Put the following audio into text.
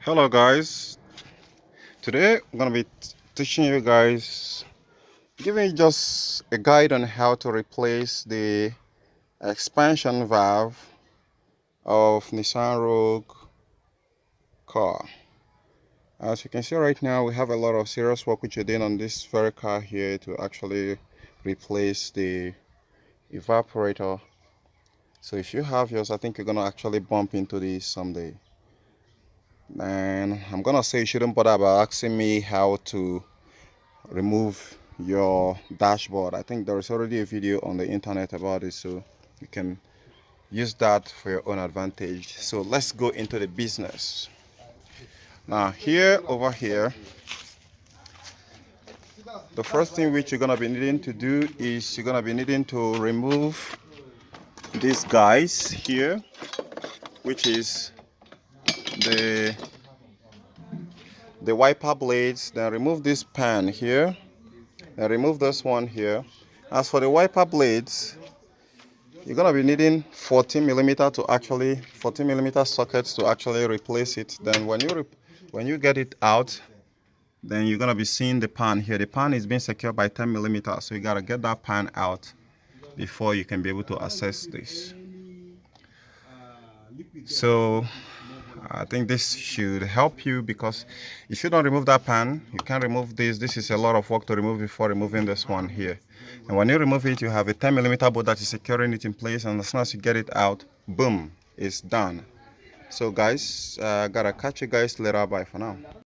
Hello guys, today I'm gonna be teaching you guys, giving you just a guide on how to replace the expansion valve of Nissan Rougue car. As you can see right now, we have a lot of serious work which we're doing on this very car here to actually replace the evaporator. So if you have yours, I think you're gonna actually bump into this someday. And I'm gonna say you shouldn't bother about asking me how to remove your dashboard. I think there is already a video on the internet about it, so you can use that for your own advantage. So let's go into the business. Now over here, the first thing which you're gonna be needing to do is you're gonna be needing to remove these guys here, which is the wiper blades. Then remove this pan here, and remove this one here. As for the wiper blades, you're gonna be needing 14mm sockets to actually replace it. Then when you get it out, then you're gonna be seeing the pan here. The pan is being secured by 10mm, so you gotta get that pan out before you can be able to access this. So I think this should help you, because if you don't remove that pan, you can't remove this. This is a lot of work to remove before removing this one here. And when you remove it, you have a 10mm bolt that is securing it in place, and as soon as you get it out, boom, it's done. So guys, gotta catch you guys later. Bye for now.